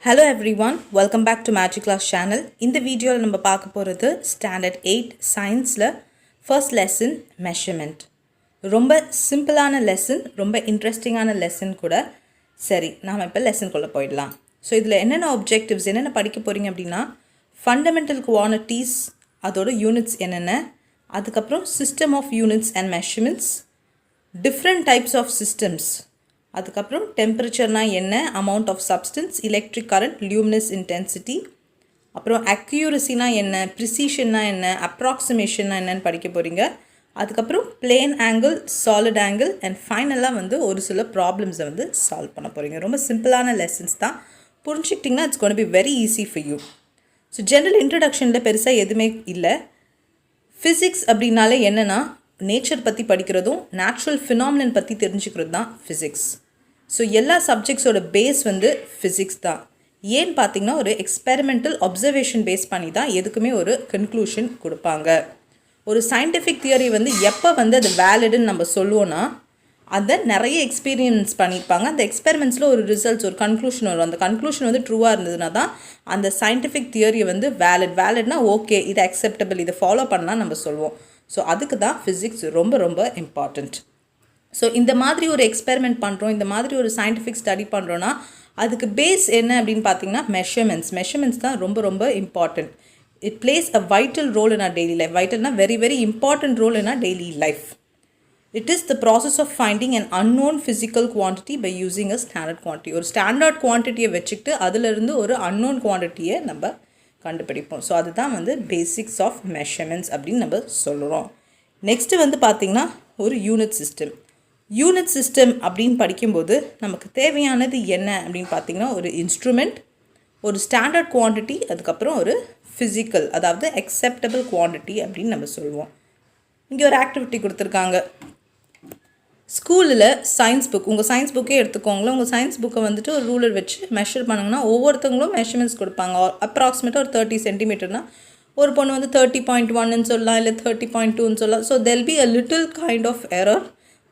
Hello everyone, welcome back to Magic Class channel. இந்த வீடியோவில் நம்ம பார்க்க போகிறது ஸ்டாண்டர்ட் 8 சயின்ஸில் ஃபர்ஸ்ட் லெசன் மெஷர்மெண்ட். ரொம்ப சிம்பிளான லெசன், ரொம்ப இன்ட்ரெஸ்டிங்கான லெசன் கூட. சரி, நாம் இப்போ லெசனுக்குள்ளே போயிடலாம். ஸோ இதில் என்னென்ன ஆப்ஜெக்டிவ்ஸ் என்னென்ன படிக்க போகிறீங்க அப்படின்னா, ஃபண்டமெண்டல் குவான்டிட்டிஸ், அதோட யூனிட்ஸ் என்னென்ன, அதுக்கப்புறம் system of units and measurements, different types of systems, அதுக்கப்புறம் டெம்பரேச்சர்னா என்ன, amount of substance, electric current, luminous intensity, அப்புறம் அக்யூரசினா என்ன, ப்ரிசிஷன்னா என்ன, அப்ராக்சிமேஷன்னா என்னன்னு படிக்க போகிறீங்க. அதுக்கப்புறம் plane angle, solid angle and ஃபைனலாக ஒரு சில ப்ராப்ளம்ஸை சால்வ் பண்ண போகிறீங்க. ரொம்ப சிம்பிளான லெசன்ஸ் தான். புரிஞ்சுக்கிட்டிங்கன்னா it's gonna be very easy for you. So general இன்ட்ரடக்ஷனில் பெருசாக எதுவுமே இல்லை. ஃபிசிக்ஸ் அப்படின்னாலே என்னென்னா நேச்சர் பற்றி படிக்கிறதும் நேச்சுரல் ஃபினாமினன் பற்றி தெரிஞ்சுக்கிறது தான் ஃபிசிக்ஸ். ஸோ எல்லா சப்ஜெக்ட்ஸோட பேஸ் ஃபிசிக்ஸ் தான். ஏன்னு பார்த்தீங்கன்னா ஒரு எக்ஸ்பெரிமெண்டல் அப்சர்வேஷன் பேஸ் பண்ணி தான் எதுக்குமே ஒரு கன்க்ளூஷன் கொடுப்பாங்க. ஒரு சயின்டிஃபிக் தியரி எப்போ அது வேலிடுன்னு நம்ம சொல்லுவோன்னா, அதை நிறைய எக்ஸ்பீரியன்ஸ் பண்ணியிருப்பாங்க. அந்த எக்ஸ்பெரிமெண்ட்ஸில் ஒரு ரிசல்ட்ஸ், ஒரு கன்க்ளூஷன் வரும். அந்த கன்க்ளூஷன் ட்ரூவாக இருந்ததுன்னா தான் அந்த சயின்டிஃபிக் தியரியை வேலிட்னா ஓகே, இது அக்செப்டபிள், இதை ஃபாலோ பண்ணால் நம்ம சொல்லுவோம். ஸோ அதுக்கு தான் ஃபிசிக்ஸ் ரொம்ப ரொம்ப இம்பார்ட்டண்ட். ஸோ இந்த மாதிரி ஒரு எக்ஸ்பெரிமெண்ட் பண்ணுறோம், இந்த மாதிரி ஒரு சயின்டிஃபிக் ஸ்டடி பண்ணுறோன்னா அதுக்கு பேஸ் என்ன அப்படின்னு பார்த்தீங்கன்னா மெஷர்மெண்ட்ஸ் தான் ரொம்ப ரொம்ப important. It plays a vital role in our daily life. வைட்டல்னா very very important role in our daily life. It is the process of finding an unknown physical quantity by using a standard quantity. ஒரு standard குவான்டிட்டியை வச்சுக்கிட்டு அதிலிருந்து ஒரு unknown குவான்டிட்டியை நம்ம கண்டுபிடிப்போம். So அதுதான் basics of measurements அப்படின்னு நம்ம சொல்கிறோம். நெக்ஸ்ட்டு பார்த்திங்கன்னா ஒரு யூனிட் சிஸ்டம். யூனிட் சிஸ்டம் அப்படின்னு படிக்கும்போது நமக்கு தேவையானது என்ன அப்படின்னு பார்த்திங்கன்னா ஒரு இன்ஸ்ட்ருமெண்ட், ஒரு ஸ்டாண்டர்ட் குவான்டிட்டி, அதுக்கப்புறம் ஒரு ஃபிசிக்கல், அதாவது அக்செப்டபிள் குவான்டிட்டி அப்படின்னு நம்ம சொல்லுவோம். இங்கே ஒரு ஆக்டிவிட்டி கொடுத்துருக்காங்க. ஸ்கூலில் சயின்ஸ் புக், உங்கள் சயின்ஸ் புக்கே எடுத்துக்கோங்களேன். உங்கள் சயின்ஸ் புக்கை ஒரு ரூலர் வச்சு மெஷர் பண்ணுங்கன்னா ஒவ்வொருத்தவங்களும் மெஷர்மெண்ட்ஸ் கொடுப்பாங்க. அப்ராக்சிமேட்டாக ஒரு 30 சென்டிமீட்டர்னா ஒரு பொண்ணு 30.1ன்னு சொல்லலாம், இல்லை 30.2ன்னு சொல்லலாம். So they'll be a little kind of error,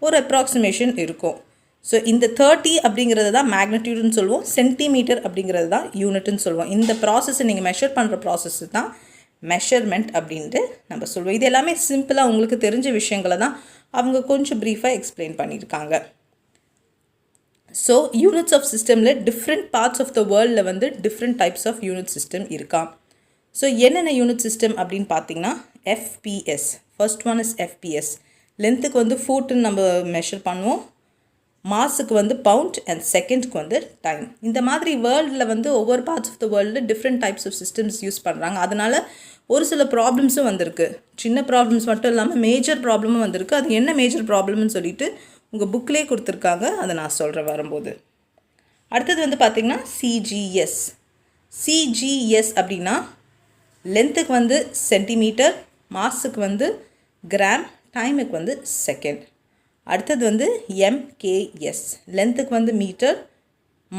ஒரு அப்ராக்சிமேஷன் இருக்கும். ஸோ இந்த 30 அப்படிங்கிறது தான் மேக்னிடியூடுன்னு சொல்லுவோம், சென்டிமீட்டர் அப்படிங்கிறது தான் யூனிட்னு சொல்லுவோம். இந்த ப்ராசஸை நீங்கள் மெஷர் பண்ணுற ப்ராசஸ் தான் மெஷர்மெண்ட் அப்படின்ட்டு நம்ம சொல்லுவோம். இது எல்லாமே சிம்பிளாக உங்களுக்கு தெரிஞ்ச விஷயங்களை தான் அவங்க கொஞ்சம் ப்ரீஃபாக எக்ஸ்பிளைன் பண்ணியிருக்காங்க. ஸோ யூனிட்ஸ் ஆஃப் சிஸ்டமில் டிஃப்ரெண்ட் பார்ட்ஸ் ஆஃப் த வேர்ல்டில் different types of unit system இருக்கான். ஸோ என்னென்ன யூனிட் சிஸ்டம் அப்படின்னு பார்த்தீங்கன்னா FPS. First one is FPS. லென்த்துக்கு ஃபூட்டுன்னு நம்ம மெஷர் பண்ணுவோம், மாஸுக்கு பவுண்ட் அண்ட் செகண்ட்க்கு டைம். இந்த மாதிரி வேர்ல்டில் ஒவ்வொரு பார்ட்ஸ் ஆஃப் த வேர்ல்டில் different types of systems use பண்ணுறாங்க. அதனால் ஒரு சில ப்ராப்ளம்ஸும் வந்திருக்கு. சின்ன ப்ராப்ளம்ஸ் மட்டும் இல்லாமல் மேஜர் ப்ராப்ளமும் வந்திருக்கு. அது என்ன மேஜர் ப்ராப்ளம்னு சொல்லிட்டு உங்கள் புக்கிலே கொடுத்துருக்காங்க, அதை நான் சொல்கிறேன் வரும்போது. அடுத்தது பார்த்திங்கன்னா சிஜிஎஸ். சிஜிஎஸ் அப்படின்னா லென்த்துக்கு சென்டிமீட்டர், மாஸுக்கு கிராம், டைமுக்கு செகண்ட். அடுத்தது எம்கேஎஸ். லென்த்துக்கு மீட்டர்,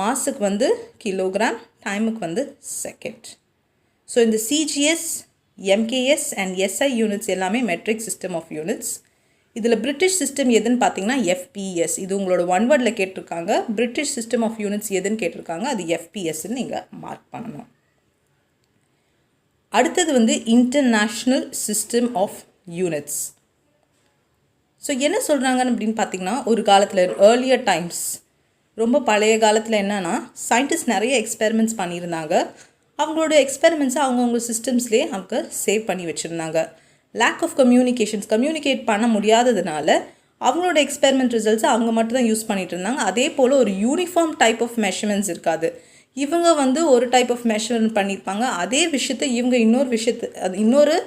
மாஸுக்கு கிலோகிராம், டைமுக்கு செகண்ட். ஸோ இந்த CGS, MKS and SI units எல்லாமே மெட்ரிக் சிஸ்டம் ஆஃப் யூனிட்ஸ். இதில் பிரிட்டிஷ் சிஸ்டம் எதுன்னு பார்த்தீங்கன்னா எஃபிஎஸ். இது உங்களோட ஒன் வேர்டில் கேட்டிருக்காங்க. பிரிட்டிஷ் சிஸ்டம் ஆஃப் யூனிட்ஸ் எதுன்னு கேட்டிருக்காங்க, அது எஃபிஎஸ்ன்னு நீங்கள் மார்க் பண்ணணும். அடுத்தது international system of units. So என்ன சொல்கிறாங்கன்னு அப்படின்னு பார்த்தீங்கன்னா, ஒரு காலத்தில் ஏர்லியர் டைம்ஸ், ரொம்ப பழைய காலத்தில் என்னென்னா சயின்டிஸ்ட் நிறைய எக்ஸ்பெரிமெண்ட்ஸ் பண்ணியிருந்தாங்க. அவங்களோட எக்ஸ்பெரிமெண்ட்ஸை அவங்கவுங்க சிஸ்டம்ஸ்லேயே அவங்க சேவ் பண்ணி வச்சுருந்தாங்க. லேக் ஆஃப் கம்யூனிகேட் பண்ண முடியாததுனால அவங்களோட எக்ஸ்பெரிமெண்ட் ரிசல்ட்ஸை அவங்க மட்டும் தான் யூஸ் பண்ணிகிட்டு இருந்தாங்க. அதே போல் ஒரு யூனிஃபார்ம் டைப் ஆஃப் மெஷர்மெண்ட்ஸ் இருக்காது. இவங்க ஒரு டைப் ஆஃப் மெஷர்மெண்ட் பண்ணியிருப்பாங்க, அதே விஷயத்தை இவங்க இன்னொரு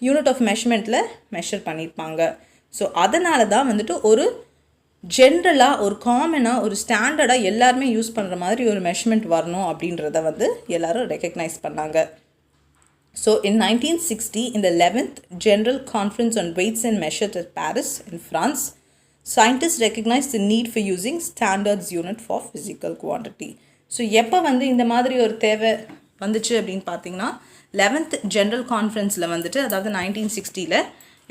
யூனிட் ஆஃப் மெஷர்மெண்ட்டில் மெஷர் பண்ணியிருப்பாங்க. ஸோ அதனால தான் ஒரு ஜென்ரலாக, ஒரு காமனாக, ஒரு ஸ்டாண்டர்டாக எல்லாருமே யூஸ் பண்ணுற மாதிரி ஒரு மெஷர்மெண்ட் வரணும் அப்படின்றத எல்லோரும் ரெக்கக்னைஸ் பண்ணாங்க. So in 1960, in the 11th General Conference on Weights and Measures at Paris in France, scientists recognized the need for using standards unit for physical quantity. So எப்போ இந்த மாதிரி ஒரு தேவை வந்துச்சு அப்படின்னு பார்த்தீங்கன்னா 11th General Conferenceல அதாவது 1960ல்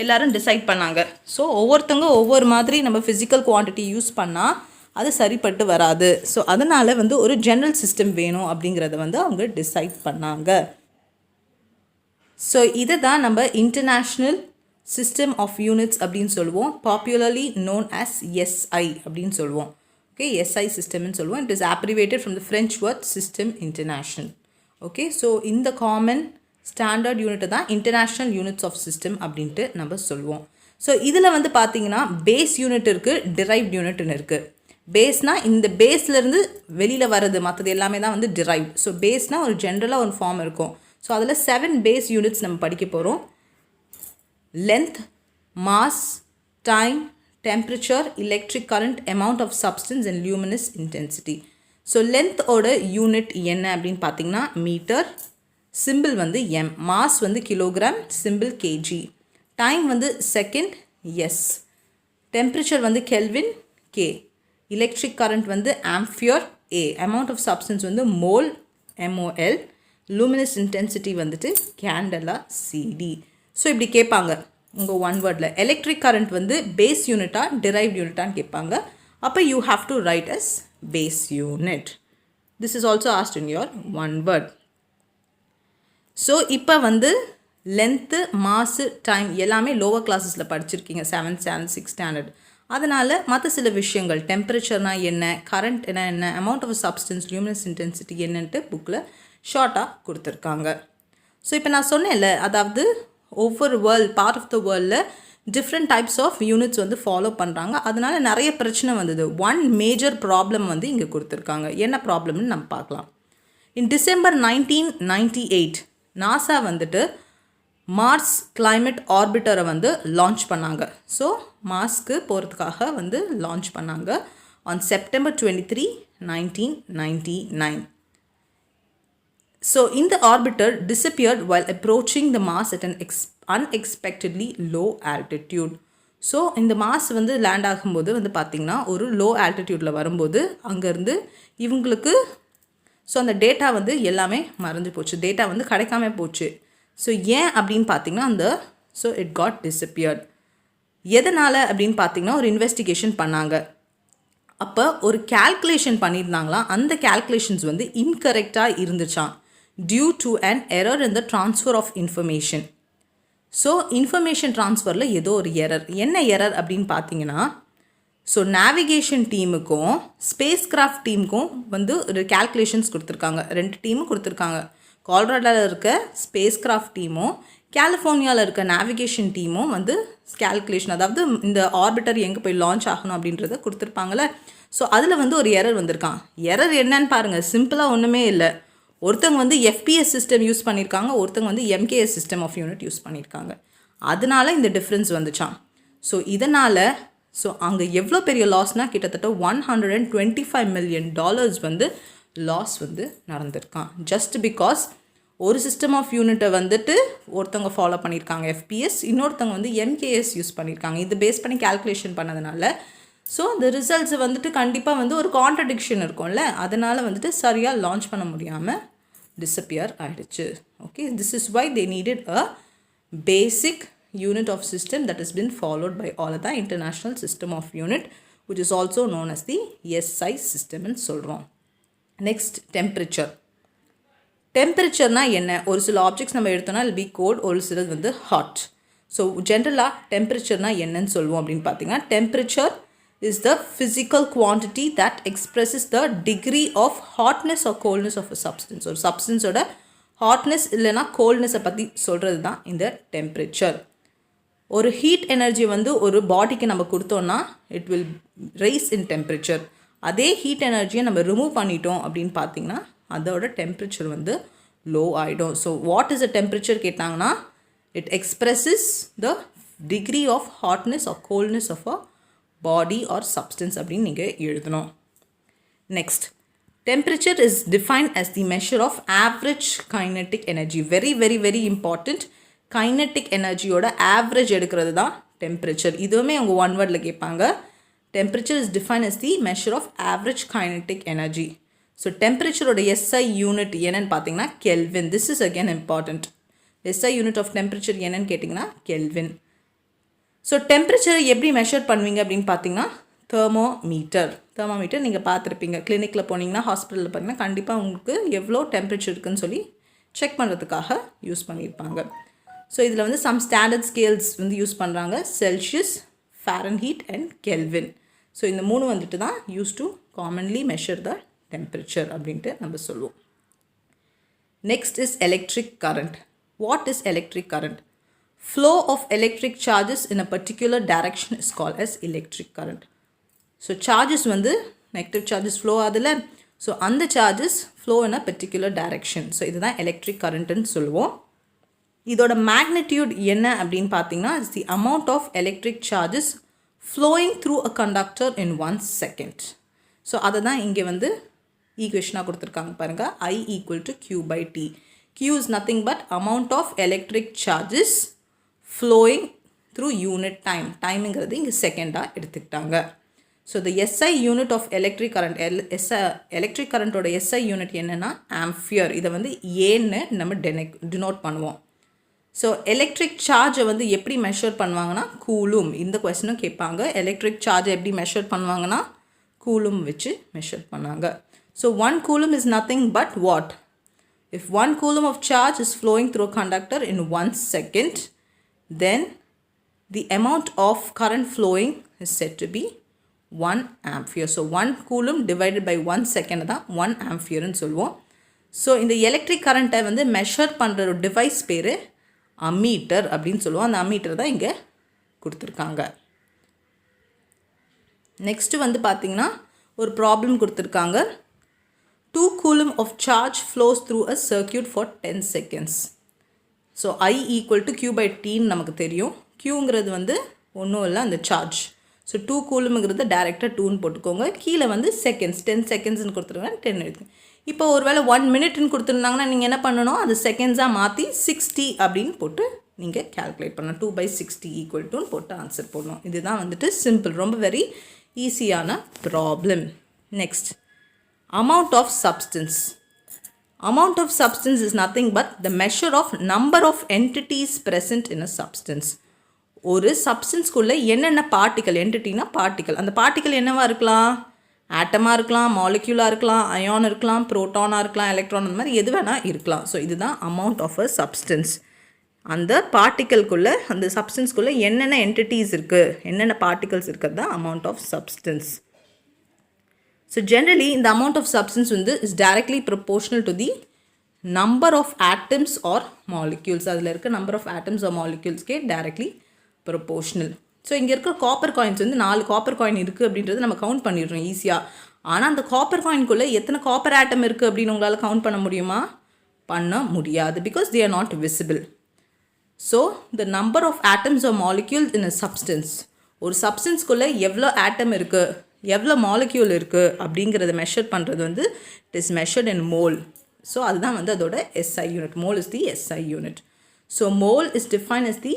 எல்லோரும் டிசைட் பண்ணாங்க. ஸோ ஒவ்வொருத்தவங்க ஒவ்வொரு மாதிரி நம்ம ஃபிசிக்கல் குவான்டிட்டி யூஸ் பண்ணால் அது சரிப்பட்டு வராது. ஸோ அதனால் வந்து ஒரு ஜென்ரல் சிஸ்டம் வேணும் அப்படிங்கிறத வந்து அவங்க டிசைட் பண்ணாங்க. ஸோ இதை தான் நம்ம இன்டர்நேஷ்னல் சிஸ்டம் ஆஃப் யூனிட்ஸ் அப்படின்னு சொல்லுவோம். பாப்புலர்லி நோன் ஆஸ் எஸ்ஐ அப்படின்னு சொல்லுவோம். ஓகே, எஸ்ஐ சிஸ்டம்னு சொல்லுவோம். It is abbreviated from the French word system international. Okay, so இந்த காமன் ஸ்டாண்டர்ட் யூனிட்டை தான் இன்டர்நேஷ்னல் யூனிட்ஸ் ஆஃப் சிஸ்டம் அப்படின்ட்டு நம்ம சொல்லுவோம். ஸோ இதில் வந்து பார்த்தீங்கன்னா பேஸ் யூனிட் இருக்குது, டிரைவ்ட் யூனிட்னு இருக்குது. பேஸ்னால் இந்த பேஸ்லேருந்து வெளியில் வர்றது, மற்றது எல்லாமே தான் வந்து டிரைவ்ட். ஸோ பேஸ்னால் ஒரு ஜென்ரலாக ஒரு ஃபார்ம் இருக்கும். ஸோ அதில் 7 பேஸ் யூனிட்ஸ் நம்ம படிக்க போகிறோம். Length, mass, time, temperature, electric current, amount of substance and luminous intensity. So லென்த்தோட யூனிட் என்ன அப்படின்னு பார்த்தீங்கன்னா மீட்டர், சிம்பிள் வந்து எம், மாஸ் வந்து கிலோகிராம், சிம்பிள் கேஜி, டைம் வந்து செகண்ட், எஸ், டெம்பரேச்சர் வந்து கெல்வின், கே, எலக்ட்ரிக் கரண்ட் வந்து ampere, A, amount of substance வந்து மோல், எம்ஓஎல், லூமினஸ் இன்டென்சிட்டி வந்துட்டு கேண்டலா, சிடி. ஸோ இப்படி கேட்பாங்க உங்கள் ஒன் வேர்டில். எலக்ட்ரிக் கரண்ட் வந்து பேஸ் யூனிட்டாக டிரைவ்ட் யூனிட்டான்னு கேட்பாங்க. அப்போ you have to write as base unit. This is also asked in your one word. So இப்போ வந்து லென்த்து, மாசு, டைம் எல்லாமே லோவர் கிளாஸஸில் படிச்சிருக்கீங்க, 7th standard 6th standard. அதனால் மற்ற சில விஷயங்கள், டெம்பரேச்சர்னால் என்ன, கரண்ட் என்ன, amount of substance, luminous intensity என்னன்ட்டு புக்கில் ஷார்ட்டாக கொடுத்துருக்காங்க. ஸோ இப்போ நான் சொன்னேன்ல, அதாவது ஒவ்வொரு பார்ட் ஆஃப் த வேர்ல்டில் டிஃப்ரெண்ட் டைப்ஸ் ஆஃப் யூனிட்ஸ் வந்து ஃபாலோ பண்ணுறாங்க. அதனால் நிறைய பிரச்சனை வந்தது. ஒன் மேஜர் ப்ராப்ளம் வந்து இங்கே கொடுத்துருக்காங்க. என்ன ப்ராப்ளம்னு நம்ம பார்க்கலாம். இன் டிசம்பர் 1998 நாசா வந்துட்டு மார்ஸ் கிளைமேட் ஆர்பிட்டரை வந்து லான்ச் பண்ணாங்க. ஸோ மார்ஸ்க்கு போகிறதுக்காக வந்து லான்ச் பண்ணாங்க on September 23, 1999. So, in the orbiter disappeared while approaching the Mars at an unexpectedly low altitude. So இந்த மாஸ் வந்து லேண்ட் ஆகும்போது வந்து பார்த்திங்கன்னா ஒரு லோ ஆல்டிடியூடில் வரும்போது அங்கேருந்து இவங்களுக்கு ஸோ அந்த டேட்டா வந்து எல்லாமே மறைஞ்சு போச்சு, டேட்டா வந்து கிடைக்காம போச்சு. ஸோ ஏன் அப்படின்னு பார்த்திங்கன்னா ஸோ இட் காட் டிஸப்பியர்ட். எதனால் அப்படின்னு பார்த்திங்கன்னா ஒரு இன்வெஸ்டிகேஷன் பண்ணாங்க. அப்போ ஒரு கேல்குலேஷன் பண்ணியிருந்தாங்களாம். அந்த கேல்குலேஷன்ஸ் வந்து இன்கரெக்டாக இருந்துச்சான் due to an error in the transfer of information. So information ட்ரான்ஸ்ஃபரில் ஏதோ ஒரு எரர். என்ன எரர் அப்படின்னு பார்த்தீங்கன்னா, ஸோ நேவிகேஷன் டீமுக்கும் ஸ்பேஸ் கிராஃப்ட் டீமுக்கும் வந்து ஒரு கேல்குலேஷன்ஸ் கொடுத்துருக்காங்க. 2 டீமும் கொடுத்துருக்காங்க. கால்ராடோவில் இருக்க ஸ்பேஸ் கிராஃப்ட் டீமும் கலிஃபோர்னியாவில் இருக்க நேவிகேஷன் டீமும் வந்து கேல்குலேஷன், அதாவது இந்த ஆர்பிட்டர் எங்கே போய் லான்ச் ஆகணும் அப்படின்றத கொடுத்துருப்பாங்களே. ஸோ அதில் வந்து ஒரு எரர் வந்திருக்கான். எரர் என்னன்னு பாருங்கள், சிம்பிளாக ஒன்றுமே இல்லை. ஒருத்தங்க வந்து எஃபிஎஸ் சிஸ்டம் யூஸ் பண்ணியிருக்காங்க, ஒருத்தங்க வந்து MKS system of unit use பண்ணியிருக்காங்க. அதனால இந்த டிஃப்ரென்ஸ் வந்துச்சான். ஸோ இதனால் ஸோ அங்கே எவ்வளோ பெரிய லாஸ்னால் கிட்டத்தட்ட $125 million வந்து லாஸ் வந்து நடந்திருக்கான். ஜஸ்ட் பிகாஸ் ஒரு சிஸ்டம் ஆஃப் யூனிட்டை வந்துட்டு ஒருத்தவங்க ஃபாலோ பண்ணியிருக்காங்க எஃபிஎஸ், இன்னொருத்தவங்க வந்து எம்கேஎஸ் யூஸ் பண்ணியிருக்காங்க. இது பேஸ் பண்ணி கேல்குலேஷன் பண்ணதுனால ஸோ இந்த ரிசல்ட்ஸ் வந்துட்டு கண்டிப்பாக வந்து ஒரு கான்ட்ரடிக்ஷன் இருக்கும்ல, அதனால் வந்துட்டு சரியாக லான்ச் பண்ண முடியாமல் டிஸப்பியர் ஆகிடுச்சு. Okay, this is why they needed a basic unit of system that is been followed by all the international system of unit which is also known as the SI சிஸ்டம்னு சொல்கிறோம். Next temperature. டெம்பரேச்சர்னால் என்ன? ஒரு சில objects நம்ம எடுத்தோம்னா இல் B gold, ஒரு சிலது வந்து ஹாட். ஸோ ஜென்ரலாக டெம்பரேச்சர்னால் என்னன்னு சொல்லுவோம் அப்படின்னு பார்த்தீங்கன்னா, temperature is the physical quantity that expresses the degree of hotness or coldness of a substance. ஒரு சப்ஸ்டன்ஸோட ஹாட்னஸ் இல்லைனா கோல்ட்னஸை பற்றி சொல்கிறது தான் இந்த டெம்பரேச்சர். ஒரு ஹீட் எனர்ஜி வந்து ஒரு பாடிக்கு நம்ம கொடுத்தோன்னா it will rise in temperature. அதே ஹீட் எனர்ஜியை நம்ம ரிமூவ் பண்ணிட்டோம் அப்படின்னு பார்த்தீங்கன்னா அதோட டெம்பரேச்சர் வந்து லோ ஆகிடும். So what is a temperature கேட்டாங்கன்னா, it expresses the degree of hotness or coldness of a body or substance அப்படின்னு நீங்கள் எழுதணும். Next, temperature is defined as the measure of average kinetic energy. Very very very important. Kinetic எனர்ஜியோட average எடுக்கிறது தான் டெம்பரேச்சர். இதுவுமே அவங்க ஒன் வேர்டில் கேட்பாங்க. Temperature is defined as the measure of average kinetic energy. So டெம்பரேச்சரோட எஸ்ஐ யூனிட் என்னன்னு பார்த்தீங்கன்னா kelvin. This is again important. SI unit of temperature என்னன்னு கேட்டிங்கன்னா கெல்வின். ஸோ டெம்பரேச்சரை எப்படி மெஷர் பண்ணுவீங்க அப்படின்னு பார்த்தீங்கன்னா தெர்மோமீட்டர். தெர்மாமீட்டர் நீங்கள் பார்த்துருப்பீங்க. கிளினிக்கில் போனீங்கன்னா, ஹாஸ்பிட்டலில் பார்த்தீங்கன்னா கண்டிப்பாக உங்களுக்கு எவ்வளோ டெம்பரேச்சர் இருக்குதுன்னு சொல்லி செக் பண்ணுறதுக்காக யூஸ் பண்ணியிருப்பாங்க. ஸோ இதில் வந்து சம் ஸ்டாண்டர்ட் ஸ்கேல்ஸ் வந்து யூஸ் பண்ணுறாங்க. Celsius, Fahrenheit and kelvin. So இந்த 3 வந்துட்டு தான் use to commonly measure the temperature அப்படின்ட்டு நம்ம சொல்லுவோம். Next is electric current. What is electric current? Flow of electric charges in a particular direction is called as electric current. So charges வந்து negative charges flow ஆகுதுல, so அந்த charges flow in a particular direction. So இதுதான் electric currentன்னு சொல்லுவோம். இதோட magnitude என்ன அப்படின்னு பார்த்தீங்கன்னா is the amount of electric charges flowing through a conductor in 1 second. So அதை தான் இங்கே வந்து ஈக்குவேஷனாக கொடுத்துருக்காங்க பாருங்கள். I equal to Q by T. Q is nothing but amount of electric charges flowing through unit time. டைமுங்கிறது இங்கே செகண்டாக எடுத்துக்கிட்டாங்க. So the SI unit of electric current, electric currentோட SI unit என்னென்னா ஆம்பியர். இதை வந்து ஏன்னு நம்ம டினோட் பண்ணுவோம். ஸோ எலக்ட்ரிக் சார்ஜை வந்து எப்படி மெஷர் பண்ணுவாங்கன்னா கூலும். இந்த கொஸ்டினும் கேட்பாங்க. எலக்ட்ரிக் சார்ஜை எப்படி மெஷர் பண்ணுவாங்கன்னா கூலும் வச்சு மெஷர் பண்ணாங்க. So 1 coulomb is nothing but what? If 1 coulomb of charge is flowing through a conductor in 1 second, then the amount of current flowing is said to be 1 ampere. So 1 coulomb divided by 1 second தான் 1 ampere ன்னு சொல்லுவோம். So இந்த electric கரண்ட்டை வந்து measure பண்ணுற ஒரு device பேர் ammeter அப்படின்னு சொல்லுவோம். அந்த அம்மீட்டர் தான் இங்கே கொடுத்துருக்காங்க. நெக்ஸ்ட்டு வந்து பார்த்திங்கன்னா ஒரு ப்ராப்ளம் கொடுத்துருக்காங்க. 2 coulomb of charge flows through a circuit for 10 seconds. So I equal to Q by Tன்னு நமக்கு தெரியும். Qங்கிறது வந்து ஒன்றும் இல்லை, அந்த சார்ஜ். ஸோ 2 coulombங்கிறது டேரெக்டாக 2ன்னு போட்டுக்கோங்க. கீழே வந்து செகண்ட்ஸ் 10 செகண்ட்ஸ்ன்னு கொடுத்துருக்காங்க, 10 எடுத்து. இப்போ ஒரு வேளை 1 minute கொடுத்துருந்தாங்கன்னா நீங்கள் என்ன பண்ணணும், அது செகண்ட்ஸாக மாற்றி 60 அப்படின்னு போட்டு நீங்கள் கேல்குலேட் பண்ணணும். 2/60 ஈக்குவல் டுன்னு போட்டு ஆன்சர் போடணும். இதுதான் வந்துட்டு சிம்பிள், ரொம்ப வெரி ஈஸியான problem. Next, amount of substance. Amount of substance is nothing but the measure of number of entities present in a substance. ஒரு சப்ஸ்டன்ஸ்குள்ளே என்னென்ன பார்ட்டிக்கல், என்டிட்டினா பார்ட்டிக்கல், அந்த பார்ட்டிக்கல் என்னவா இருக்கலாம், ஆட்டமாக இருக்கலாம், மாலிக்யூலாக இருக்கலாம், அயான் இருக்கலாம், ப்ரோட்டானாக இருக்கலாம், எலக்ட்ரான், அந்த மாதிரி எது வேணால் இருக்கலாம். ஸோ இதுதான் அமௌண்ட் ஆஃப் அ சப்ஸ்டன்ஸ். அந்த பார்ட்டிக்கல்குள்ளே, அந்த சப்ஸ்டன்ஸ்குள்ளே என்னென்ன என்டிட்டிஸ் இருக்குது, என்னென்ன பார்ட்டிகல்ஸ் இருக்கிறது தான் amount of substance. So generally the amount of substance is directly proportional to the number of atoms or molecules. அதில் இருக்க number of atoms or molecules directly proportional. So இங்கே இருக்கிற காப்பர் காயின்ஸ் வந்து 4 copper coin இருக்குது அப்படின்றது நம்ம count பண்ணிடுறோம் ஈஸியாக. ஆனால் அந்த காப்பர் காயின்குள்ளே எத்தனை காப்பர் ஆட்டம் இருக்குது அப்படின்னு உங்களால் கவுண்ட் பண்ண முடியுமா? பண்ண முடியாது. Because they are not visible. So the number of atoms or molecules in a substance, ஒரு சப்ஸ்டன்ஸ்குள்ளே எவ்வளோ ஆட்டம் இருக்குது, எவ்வளோ மாலிக்யூல் இருக்குது அப்படிங்கிறத மெஷர் பண்ணுறது வந்து it is measured in mole. So அதுதான் வந்து அதோட SI unit. Mole is the SI unit. So mole is define as the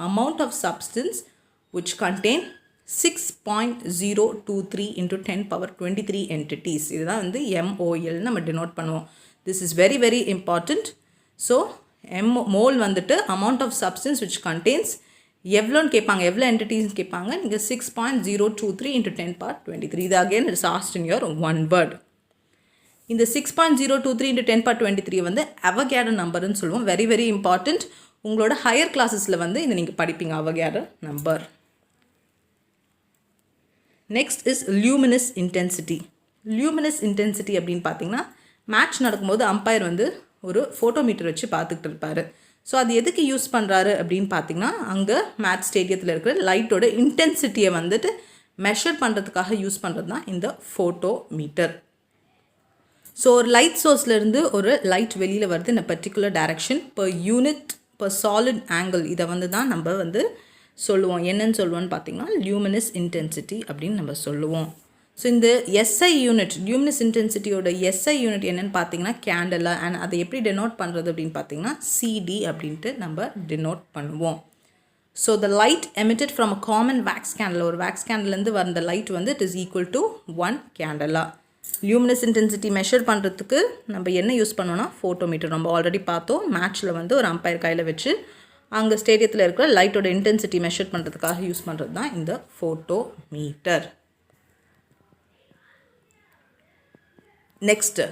amount of substance which contain 6.023 into 10 power 23 entities. இதுதான் வந்து MOL நம்ம டினோட் பண்ணுவோம். This is very very important. So mole வந்துட்டு amount of substance which contains எவ்வளோன்னு கேட்பாங்க, எவ்வளோ என்டிட்டிஸ்ன்னு கேட்பாங்க. நீங்கள் 6.023 into 10 power 23. இது again it's asked in your one word. இந்த 6.023 into 10 power 23 வந்து அவகேடோ நம்பர்னு சொல்லுவோம். Very very important. உங்களோட ஹையர் கிளாஸஸில் வந்து இதை நீங்கள் படிப்பீங்க, avocado number. Next is luminous intensity. Luminous intensity அப்படின்னு பார்த்தீங்கன்னா மேட்ச் நடக்கும்போது அம்பையர் வந்து ஒரு ஃபோட்டோமீட்டர் வச்சு பார்த்துக்கிட்டு இருப்பார். ஸோ அது எதுக்கு யூஸ் பண்ணுறாரு அப்படின்னு பார்த்தீங்கன்னா, அங்கே மேட்ச் ஸ்டேடியத்தில் இருக்கிற லைட்டோட இன்டென்சிட்டியை வந்துட்டு மெஷர் பண்ணுறதுக்காக யூஸ் பண்ணுறது தான் இந்த ஃபோட்டோமீட்டர். ஸோ ஒரு லைட் சோர்ஸ்லேருந்து ஒரு லைட் வெளியில் வருது இந்த particular direction per unit per solid angle. இதை வந்து தான் நம்ம வந்து சொல்லுவோம். என்னன்னு சொல்லுவோன்னு பார்த்தீங்கன்னா லியூமினஸ் இன்டென்சிட்டி அப்படின்னு நம்ம சொல்லுவோம். ஸோ இந்த SI யூனிட், லியூமினஸ் இன்டென்சிட்டியோட SI யூனிட் என்னென்னு பார்த்தீங்கன்னா கேண்டலா. அண்ட் அதை எப்படி டெனோட் பண்ணுறது அப்படின்னு பார்த்தீங்கன்னா CD அப்படின்ட்டு நம்ம டெனோட் பண்ணுவோம். So the light emitted from a common wax candela, ஒரு வேக்ஸ் கேண்டலேருந்து வந்த லைட் வந்து it is equal to 1 candela. Luminous intensity measure பண்ணுறதுக்கு நம்ம என்ன யூஸ் பண்ணோன்னா ஃபோட்டோமீட்டர். நம்ம ஆல்ரெடி பார்த்தோம், மேட்ச்சில் வந்து ஒரு அம்பையர் கையில் வச்சு அங்கே ஸ்டேடியத்தில் இருக்கிற லைட்டோட இன்டென்சிட்டி மெஷர் பண்ணுறதுக்காக யூஸ் பண்ணுறது தான் இந்த ஃபோட்டோமீட்டர். நெக்ஸ்ட்டு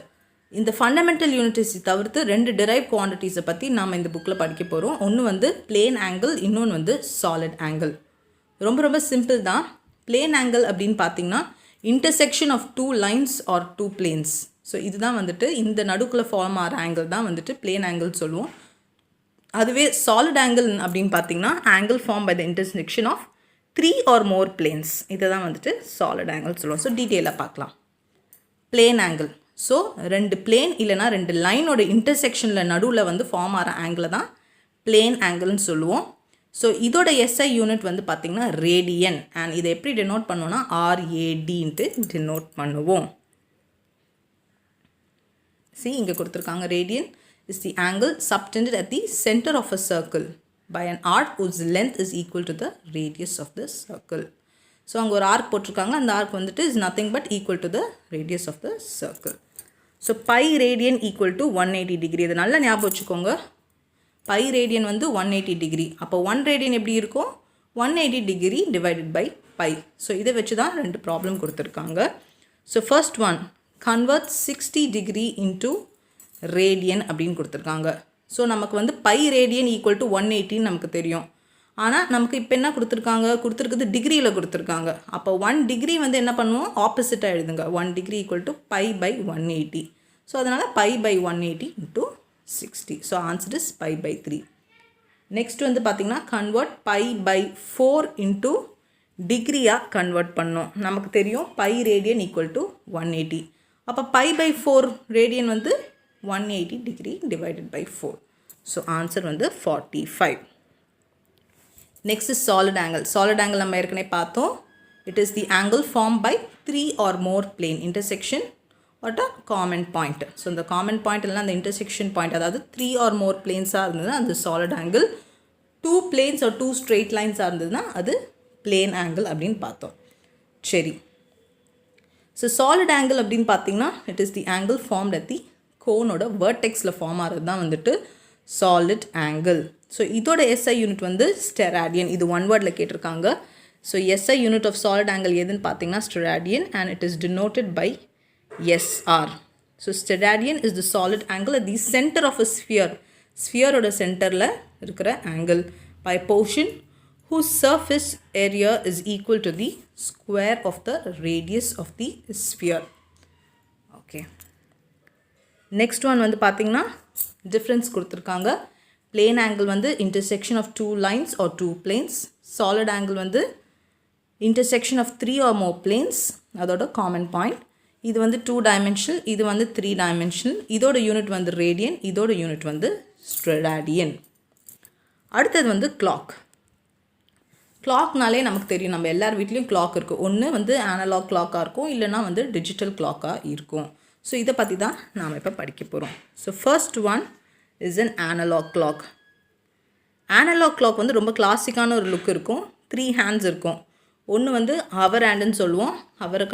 இந்த ஃபண்டமெண்டல் யூனிட்ஸை தவிர்த்து 2 டிரைவ் குவான்டிட்டிஸை பற்றி நாம் இந்த புக்கில் படிக்க போகிறோம். ஒன்று வந்து பிளேன் ஆங்கிள், இன்னொன்று வந்து சாலிட் ஆங்கிள். ரொம்ப ரொம்ப சிம்பிள் தான். பிளேன் ஆங்கிள் அப்படின்னு பார்த்தீங்கன்னா intersection of 2 lines or 2 planes. So இதுதான் வந்துட்டு இந்த நடுக்குள்ளே ஃபார்ம் ஆகிற ஆங்கிள் தான் வந்துட்டு பிளேன் ஆங்கிள் சொல்லுவோம். அதுவே சாலிட் ஆங்கிள் அப்படின்னு பார்த்தீங்கன்னா angle form by the intersection of 3 or more planes. இதை தான் வந்துட்டு சாலிட் ஆங்கிள் சொல்லுவோம். ஸோ டீட்டெயிலாக பார்க்கலாம். பிளேன் ஆங்கிள், ஸோ 2 பிளேன் இல்லைனா 2 லைனோட இன்டர்செக்ஷனில் நடுவில் வந்து ஃபார்ம் ஆகிற ஆங்கிளை தான் பிளேன் ஆங்கிள்னு சொல்லுவோம். ஸோ இதோட எஸ்ஐ யூனிட் வந்து பார்த்திங்கன்னா ரேடியன். அண்ட் இதை எப்படி டினோட் பண்ணுவோன்னா RADன்ட்டு டினோட் பண்ணுவோம். இங்கே கொடுத்துருக்காங்க radian is the angle subtended at the center of a circle by an arc whose length is equal to the radius of the circle. So அங்கே ஒரு ஆர்க் போட்டிருக்காங்க, அந்த ஆர்க் வந்துட்டு is nothing but equal to the radius of the circle. So by radian equal to 180 degree. இது நல்லா ஞாபகம் வச்சுக்கோங்க. By radian வந்து 180 டிகிரி. அப்போ 1 ரேடியன் எப்படி இருக்கும்? 180 degree divided by pi. So இதை வச்சு தான் 2 ப்ராப்ளம் கொடுத்துருக்காங்க. So first one convert 60 degree into radian அப்படின்னு கொடுத்துருக்காங்க. ஸோ நமக்கு வந்து பை ரேடியன் ஈக்குவல் டு 180 நமக்கு தெரியும். ஆனால் நமக்கு இப்போ என்ன கொடுத்துருக்குது டிகிரியில் கொடுத்துருக்காங்க. அப்போ 1 டிகிரி வந்து என்ன பண்ணுவோம்? ஆப்போசிட்டாக எழுதுங்க. 1 degree equal to pi by 180. So அதனால் pi by 180 into 60. So answer is pi by 3. Next வந்து பார்த்திங்கன்னா கன்வெர்ட் பை பை 4 இன்ட்டு டிகிரியாக கன்வெர்ட் பண்ணோம். நமக்கு தெரியும் பை ரேடியன் ஈக்குவல் டு 180. அப்போ பை பை 4 ரேடியன் வந்து 180 degree divided by 4. So answer வந்து 45. Next is solid angle. Solid angle நம்ம ஏற்கனவே பார்த்தோம். It is the angle form by 3 or more plane intersection at a common point. So இந்த common point இல்லைனா அந்த intersection point, அதாவது 3 or more planes-ஆக இருந்ததுன்னா அது solid angle. 2 planes or 2 straight lines-ஆக இருந்ததுன்னா அது பிளேன் ஆங்கிள் அப்படின்னு பார்த்தோம். சரி, ஸோ சாலிட் ஆங்கிள் அப்படின்னு பார்த்தீங்கன்னா it is the angle formed at the கோனோட வேர்டெக்ஸில் ஃபார்ம் ஆகிறது தான் வந்துட்டு சாலிட் ஆங்கிள். ஸோ இதோட எஸ்ஐ யூனிட் வந்து ஸ்டெராடியன். இது ஒன் வேர்டில் கேட்டிருக்காங்க. So SI unit of solid angle எதுன்னு பார்த்தீங்கன்னா steradian, and it is denoted by SR. So steradian is the solid angle at the center of a sphere. Sphere-ஓட சென்டரில் இருக்கிற angle by portion whose surface area is equal to the square of the radius of the sphere. Okay. Next one வந்து பார்த்தீங்கன்னா difference கொடுத்துருக்காங்க. Plane angle வந்து intersection of 2 lines or 2 planes. Solid angle வந்து intersection of 3 or more planes. அதோட common point. இது வந்து 2 dimensional, இது வந்து 3 dimensional. இதோட யூனிட் வந்து ரேடியன், இதோட யூனிட் வந்து ஸ்டெராடியன். அடுத்தது வந்து கிளாக். கிளாக்னாலே நமக்கு தெரியும், நம்ம எல்லார் வீட்லேயும் கிளாக் இருக்கும். ஒன்று வந்து அனலாக் கிளாக்காக இருக்கும், இல்லைனா வந்து டிஜிட்டல் கிளாக்காக இருக்கும். ஸோ இதை பற்றி தான் நாம் இப்போ படிக்க போகிறோம். So first one is an analog clock. Analog clock வந்து ரொம்ப கிளாசிக்கான ஒரு லுக் இருக்கும். 3 ஹேண்ட்ஸ் இருக்கும். ஒன்று வந்து ஹவர் ஹேண்டுன்னு சொல்லுவோம். ஹவரை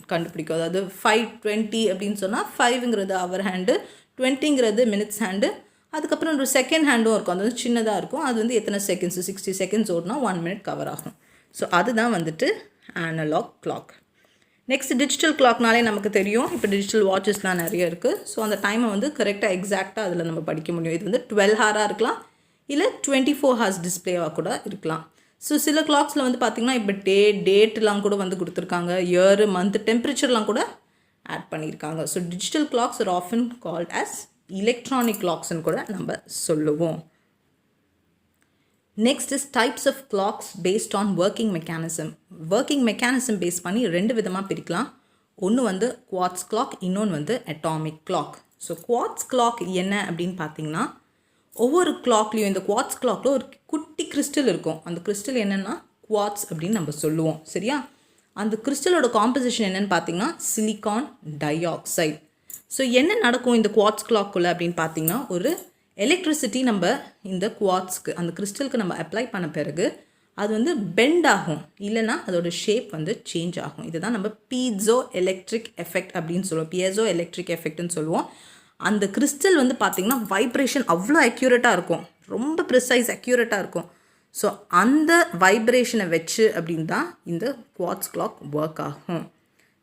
கண்டுபிடிக்கும். அதாவது 5:20 அப்படின்னு சொன்னால் 5ங்கிறது ஹவர் ஹேண்டு, 20ங்கிறது மினிட்ஸ் ஹேண்டு. அதுக்கப்புறம் ஒரு செகண்ட் ஹேண்டும் இருக்கும். அது வந்து சின்னதாக இருக்கும். அது வந்து எத்தனை செகண்ட்ஸ், 60 செகண்ட்ஸ் ஓடினா 1 minute கவர் ஆகும். ஸோ அதுதான் வந்துட்டு அனலாக் கிளாக். நெக்ஸ்ட் டிஜிட்டல் கிளாக்னாலே நமக்கு தெரியும். இப்போ டிஜிட்டல் வாட்சஸ்லாம் நிறைய இருக்குது. ஸோ அந்த டைமை வந்து கரெக்டாக எக்ஸாக்டாக அதில் நம்ம படிக்க முடியும். இது வந்து 12 hour இருக்கலாம், இல்லை 24 hours டிஸ்பிளேவாக கூட இருக்கலாம். ஸோ சில கிளாக்ஸில் வந்து பார்த்திங்கன்னா இப்போ டேட்லாம் கூட வந்து கொடுத்துருக்காங்க. இயர், மந்த், டெம்பரேச்சர்லாம் கூட ஆட் பண்ணியிருக்காங்க. So digital clocks are often called as electronic கிளாக்ஸ்ன்னு கூட நம்ம சொல்லுவோம். Next is types of clocks based on working mechanism. Working mechanism base பண்ணி 2 விதமாக பிரிக்கலாம். ஒன்று வந்து குவார்ட்ஸ் கிளாக், இன்னொன்று வந்து atomic clock. So quartz clock என்ன அப்படின்னு பார்த்தீங்கன்னா ஒவ்வொரு கிளாக்லேயும், இந்த குவார்ட்ஸ் கிளாக்கில் ஒரு குட்டி கிறிஸ்டல் இருக்கும். அந்த கிறிஸ்டல் என்னென்னா குவார்ட்ஸ் அப்படின்னு நம்ம சொல்லுவோம். சரியா? அந்த கிறிஸ்டலோட காம்போசிஷன் என்னென்னு பார்த்தீங்கன்னா சிலிக்கான் டை ஆக்சைடு. ஸோ என்ன நடக்கும் இந்த குவார்ட்ஸ் கிளாக்குள்ளே அப்படின்னு பார்த்தீங்கன்னா ஒரு எலக்ட்ரிசிட்டி நம்ம இந்த குவார்ட்ஸ்க்கு, அந்த கிறிஸ்டலுக்கு நம்ம அப்ளை பண்ண பிறகு அது வந்து பெண்ட் ஆகும், இல்லைனா அதோட ஷேப் வந்து சேஞ்ச் ஆகும். இதுதான் நம்ம பீசோ எலக்ட்ரிக் எஃபெக்ட் அப்படின்னு சொல்லுவோம். பீசோ எலக்ட்ரிக் எஃபெக்ட்னு சொல்லுவோம். அந்த கிறிஸ்டல் வந்து பார்த்திங்கன்னா வைப்ரேஷன் அவ்வளோ அக்யூரேட்டாக இருக்கும், ரொம்ப ப்ரிசைஸ் அக்யூரேட்டாக இருக்கும். ஸோ அந்த வைப்ரேஷனை வச்சு அப்படின்னு தான் இந்த குவார்ட்ஸ் கிளாக் ஒர்க் ஆகும்.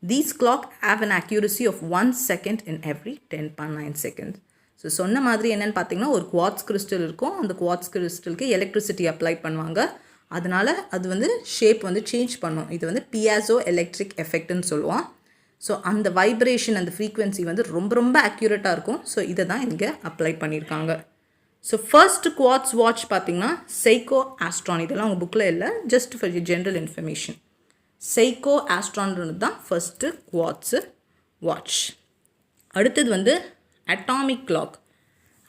These clock have an accuracy of 1 second in every 10^9 seconds. So சொன்ன மாதிரி என்னென்னு பார்த்தீங்கன்னா ஒரு குவார்ட்ஸ் கிறிஸ்டல் இருக்கும். அந்த குவார்ட்ஸ் கிறிஸ்டலுக்கு எலக்ட்ரிசிட்டி அப்ளை பண்ணுவாங்க. அதனால் அது வந்து ஷேப் வந்து சேஞ்ச் பண்ணும். இது வந்து பியாசோ எலக்ட்ரிக் எஃபெக்ட்னு சொல்லுவோம். ஸோ அந்த வைப்ரேஷன் அந்த ஃப்ரீக்வன்சி வந்து ரொம்ப ரொம்ப அக்யூரேட்டாக இருக்கும். ஸோ இதை தான் இங்கே அப்ளை பண்ணியிருக்காங்க. ஸோ ஃபர்ஸ்ட் குவார்ட்ஸ் வாட்ச் பார்த்தீங்கன்னா செய்கோ ஆஸ்ட்ரான். இதெல்லாம் உங்கள் புக்கில் இல்லை, ஜஸ்ட் ஃபார் ஜென்ரல் இன்ஃபர்மேஷன். செய்கோ ஆஸ்ட்ரான்றது தான் ஃபஸ்ட்டு குவார்ட்ஸு வாட்ச். அடுத்தது வந்து அட்டாமிக் கிளாக்.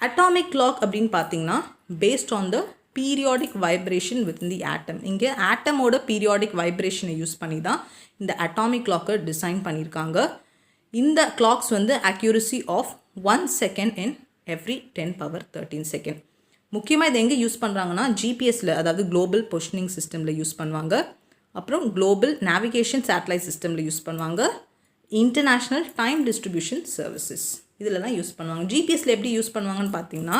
அட்டாமிக் கிளாக் அப்படின்னு பார்த்தீங்கன்னா based on the periodic vibration with the atom. இங்கே ஆட்டமோட பீரியாடிக் வைப்ரேஷனை யூஸ் பண்ணி தான் இந்த அட்டாமிக் கிளாக்கை டிசைன் பண்ணியிருக்காங்க. இந்த கிளாக்ஸ் வந்து accuracy of 1 second in every 10^13 second. முக்கியமாக இது எங்கே யூஸ் பண்ணுறாங்கன்னா ஜிபிஎஸ்சில், அதாவது குளோபல் பொசிஷனிங் சிஸ்டமில் யூஸ் பண்ணுவாங்க. அப்புறம் குளோபல் நேவிகேஷன் சேட்டலைட் சிஸ்டமில் யூஸ் பண்ணுவாங்க. இன்டர்நேஷ்னல் டைம் டிஸ்ட்ரிபியூஷன் சர்வீசஸ் இதிலலாம் யூஸ் பண்ணுவாங்க. ஜிபிஎஸ்சில் எப்படி யூஸ் பண்ணுவாங்கன்னு பார்த்தீங்கன்னா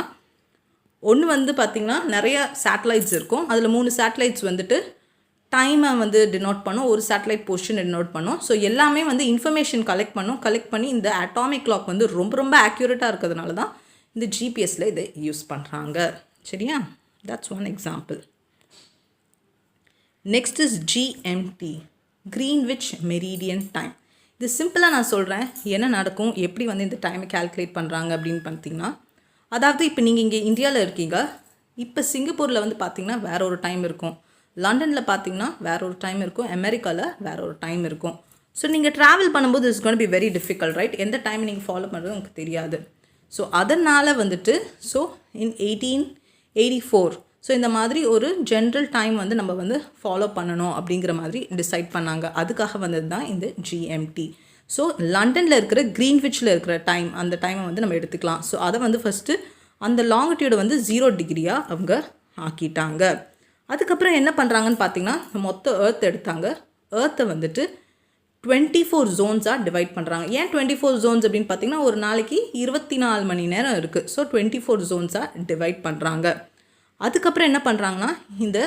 ஒன்று வந்து பார்த்திங்கன்னா நிறைய சேட்டலைட்ஸ் இருக்கும். அதில் 3 சேட்டலைட்ஸ் வந்துட்டு டைமை வந்து டினோட் பண்ணும், ஒரு சேட்டலைட் பொசிஷனை டினோட் பண்ணும். ஸோ எல்லாமே வந்து இன்ஃபர்மேஷன் கலெக்ட் பண்ணி இந்த அட்டாமிக் கிளாக் வந்து ரொம்ப ரொம்ப அக்யூரேட்டாக இருக்கிறதுனால தான் இந்த ஜிபிஎஸ்சில் இதை யூஸ் பண்ணுறாங்க. சரியா? That's one example. Next is GMT, Greenwich meridian time. இது சிம்பிளாக நான் சொல்கிறேன் என்ன நடக்கும், எப்படி வந்து இந்த டைமை கால்குலேட் பண்ணுறாங்க அப்படின்னு பார்த்தீங்கன்னா, அதாவது இப்போ நீங்கள் இங்கே இந்தியாவில் இருக்கீங்க, இப்போ சிங்கப்பூரில் வந்து பார்த்திங்கன்னா வேற ஒரு டைம் இருக்கும், லண்டனில் பார்த்திங்கன்னா வேற ஒரு டைம் இருக்கும், அமெரிக்காவில் வேற ஒரு டைம் இருக்கும். ஸோ நீங்கள் ட்ராவல் பண்ணும்போது it's gonna be very difficult, right? எந்த டைம் நீங்கள் ஃபாலோ பண்ணுறது உங்களுக்கு தெரியாது. ஸோ அதனால் வந்துட்டு ஸோ இன் 1884 ஸோ இந்த மாதிரி ஒரு ஜென்ரல் டைம் வந்து நம்ம வந்து ஃபாலோ பண்ணணும் அப்படிங்கிற மாதிரி டிசைட் பண்ணாங்க. அதுக்காக வந்தது தான் இந்த ஜிஎம்டி. ஸோ லண்டனில் இருக்கிற கிரீன்விச்சில் இருக்கிற டைம், அந்த டைமை வந்து நம்ம எடுத்துக்கலாம். ஸோ அதை வந்து ஃபஸ்ட்டு அந்த லாங்கிட்யூடை வந்து 0 டிகிரியாக அவங்க ஆக்கிட்டாங்க. அதுக்கப்புறம் என்ன பண்ணுறாங்கன்னு பார்த்தீங்கன்னா மொத்த ஏர்த் எடுத்தாங்க. ஏர்த்தை வந்துட்டு 24 ஜோன்ஸாக டிவைட் பண்ணுறாங்க. ஏன் 24 ஜோன்ஸ் அப்படின்னு பார்த்தீங்கன்னா ஒரு நாளைக்கு 24 மணி நேரம் இருக்குது. ஸோ 24 ஜோன்ஸாக டிவைட் பண்ணுறாங்க. அதுக்கப்புறம் என்ன பண்ணுறாங்கன்னா இந்த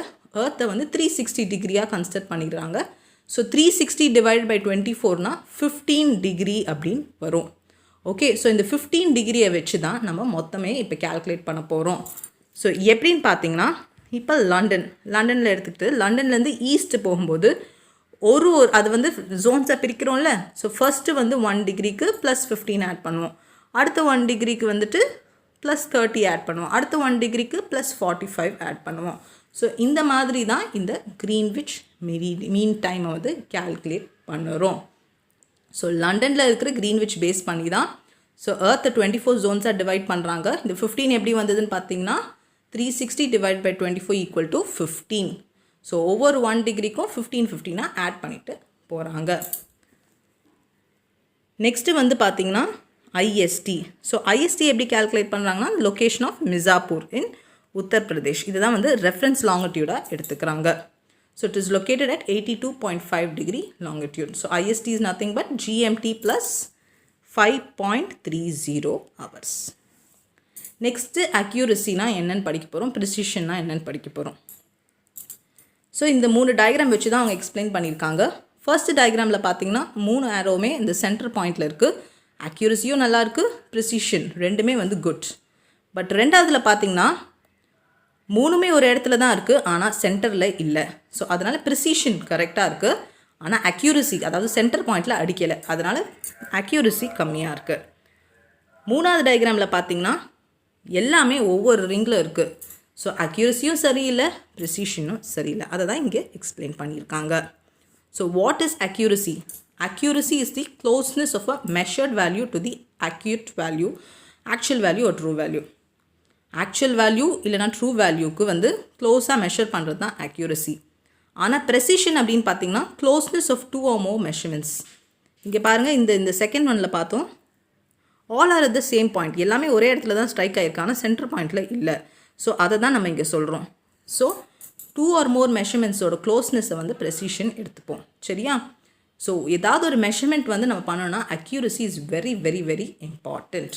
ஏர்த்தை வந்து 360 டிகிரியாக கன்சிடர் பண்ணிடுறாங்க. ஸோ 360 டிவைட் பை 24னா 15 டிகிரி அப்படின்னு வரும். ஓகே, ஸோ இந்த 15 டிகிரியை வச்சு தான் நம்ம மொத்தமே இப்போ கால்குலேட் பண்ண போகிறோம். ஸோ எப்படின்னு பார்த்தீங்கன்னா இப்போ லண்டனில் எடுத்துக்கிட்டு லண்டன்லேருந்து ஈஸ்ட் போகும்போது ஒரு அது வந்து ஜோன்ஸை பிரிக்கிறோம்ல. ஸோ ஃபஸ்ட்டு வந்து 1 டிகிரிக்கு ப்ளஸ் 15 ஆட் பண்ணுவோம், அடுத்த 1 டிகிரிக்கு வந்துட்டு ப்ளஸ் 30 ஆட் பண்ணுவோம், அடுத்த 1 டிகிரிக்கு ப்ளஸ் 45 ஆட் பண்ணுவோம். ஸோ இந்த மாதிரி தான் இந்த கிரீன்விச் மீன் டைமை வந்து கால்குலேட் பண்ணுறோம். ஸோ லண்டனில் இருக்கிற கிரீன்விச் பேஸ் பண்ணி தான் ஸோ ஏர்த்தை 24 ஜோன்ஸாக டிவைட் பண்ணுறாங்க. இந்த 15 எப்படி வந்ததுன்னு பார்த்தீங்கன்னா 360 divide by 24 equal to 15. So ஒவ்வொரு 1 டிகிரிக்கும் 15 ஆட் பண்ணிட்டு போகிறாங்க. நெக்ஸ்ட்டு வந்து பார்த்திங்கன்னா ஐஎஸ்டி. ஸோ ஐஎஸ்டி எப்படி கால்குலேட் பண்ணுறாங்கன்னா location of Mirzapur in Uttar Pradesh. இதுதான் வந்து ரெஃபரன்ஸ் லாங்கிட்யூடாக எடுத்துக்கிறாங்க. So it is located at 82.5 degree longitude. So IST is nothing but GMT plus 5.30 hours. Next அக்யூரசினா என்னென்னு படிக்க போகிறோம், ப்ரிசிஷன்னா என்னென்னு படிக்க போகிறோம். ஸோ இந்த 3 டயக்ராம் வச்சு தான் அவங்க எக்ஸ்பிளைன் பண்ணியிருக்காங்க. ஃபர்ஸ்ட் டயக்ராமில் பார்த்தீங்கன்னா 3 ஆரோவுமே இந்த சென்டர் பாயிண்டில் இருக்குது. அக்யூரசியும் நல்லாயிருக்கு, ப்ரிசிஷன் ரெண்டுமே வந்து குட். பட் ரெண்டாவதில் பார்த்தீங்கன்னா 3மே ஒரு இடத்துல தான் இருக்குது, ஆனால் சென்டரில் இல்லை. ஸோ அதனால் ப்ரிசிஷன் கரெக்டாக இருக்குது, ஆனால் அக்யூரசி அதாவது சென்டர் பாயிண்டில் அடிக்கலை, அதனால் அக்யூரசி கம்மியாக இருக்குது. 3வது டயக்ராமில் பார்த்தீங்கன்னா எல்லாமே ஒவ்வொரு ரிங்கில் இருக்குது. ஸோ அக்யூரசியும் சரியில்லை, ப்ரிசிஷனும் சரியில்லை. அதை தான் இங்கே எக்ஸ்பிளைன் பண்ணியிருக்காங்க. So what is accuracy? Accuracy is the closeness of a measured value to the accurate value, actual value or true value. Actual value இல்லைனா ட்ரூ வேல்யூக்கு வந்து க்ளோஸாக மெஷர் பண்ணுறது தான் அக்யூரசி. ஆனால் ப்ரெசிஷன் அப்படின்னு பார்த்தீங்கன்னா closeness of 2 or more measurements. இங்கே பாருங்கள், இந்த செகண்ட் ஒனில் பார்த்தோம், all are at the same point, எல்லாமே ஒரே இடத்துல தான் ஸ்ட்ரைக் ஆகிருக்கு, ஆனால் சென்டர் பாயிண்டில் இல்லை. ஸோ அதை தான் நம்ம இங்கே சொல்கிறோம். ஸோ 2 or more மெஷர்மெண்ட்ஸோட க்ளோஸ்னஸை வந்து ப்ரெசிஷன் எடுத்துப்போம். சரியா? ஸோ ஏதாவது ஒரு மெஷர்மெண்ட் வந்து நம்ம பண்ணோன்னா accuracy is very very very important.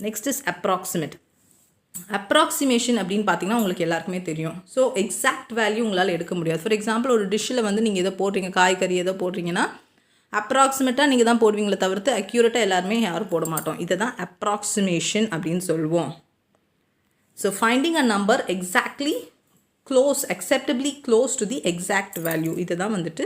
Next is approximate. Approximation அப்படின்னு பார்த்தீங்கன்னா உங்களுக்கு எல்லாருக்குமே தெரியும். ஸோ எக்ஸாக்ட் வேல்யூ உங்களால் எடுக்க முடியாது. ஃபார் எக்ஸாம்பிள் ஒரு டிஷ்ஷில் வந்து நீங்கள் எதோ போடுறீங்க, காய்கறி எதோ போடுறீங்கன்னா அப்ராக்சிமேட்டாக நீங்கள் தான் போடுவீங்களே தவிர்த்து அக்யூரேட்டாக எல்லாருமே யாரும் போட மாட்டோம். இதை தான் அப்ராக்சிமேஷன் அப்படின்னு சொல்லுவோம். So finding a number exactly close, acceptably close to the exact value, இதை தான் வந்துட்டு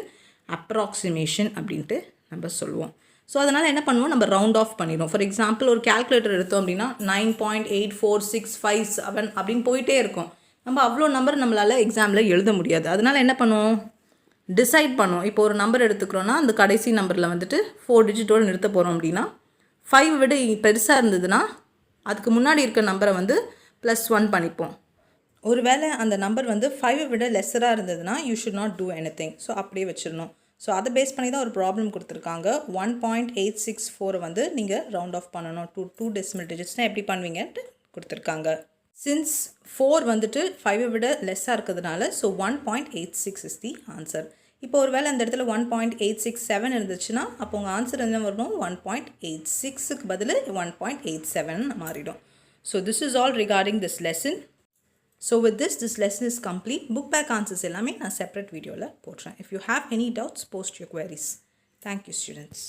அப்ராக்சிமேஷன் அப்படின்ட்டு நம்ம சொல்லுவோம். ஸோ அதனால் என்ன பண்ணுவோம், நம்ம ரவுண்ட் ஆஃப் பண்ணிடுவோம். ஃபார் எக்ஸாம்பிள் ஒரு கேல்குலேட்டர் எடுத்தோம் அப்படின்னா 9.8465 அப்படின்னு போயிட்டே இருக்கும். நம்ம அவ்வளோ நம்பர் நம்மளால் எக்ஸாமில் எழுத முடியாது. அதனால் என்ன பண்ணுவோம், டிசைட் பண்ணுவோம். இப்போ ஒரு நம்பர் எடுத்துக்கிறோன்னா அந்த கடைசி நம்பரில் வந்துட்டு 4 டிஜிட்டோடு நிறுத்த போகிறோம் அப்படின்னா 5 விட பெருசாக இருந்ததுன்னா அதுக்கு முன்னாடி இருக்க நம்பரை வந்து +1 பண்ணிப்போம். ஒருவேளை அந்த நம்பர் வந்து 5 விட லெஸராக இருந்ததுன்னா you should not two anything. So அப்படியே வச்சிடணும். ஸோ அதை பேஸ் பண்ணி தான் ஒரு ப்ராப்ளம் கொடுத்துருக்காங்க. 1.864 வந்து நீங்கள் ரவுண்ட் ஆஃப் பண்ணணும். 2 டெசிமல் டிஜிட்ஸ்னால் எப்படி பண்ணுவீங்கன்ட்டு கொடுத்துருக்காங்க. சின்ஸ் 4 வந்துட்டு 5 விட லெஸ்ஸாக இருக்கிறதுனால ஸோ 1.86 இஸ் தி ஆன்சர். இப்போ ஒரு வேளை அந்த இடத்துல 1.867 இருந்துச்சுன்னா அப்போ உங்கள் ஆன்சர் என்ன வரணும், 1.86க்கு பதில் 1.87 மாறிடும். So this is all regarding this lesson. So with this lesson is complete. Book back answers எல்லாமே நான் செப்பரேட் வீடியோவில் போடுறேன். If you have any doubts, post your queries. Thank you students.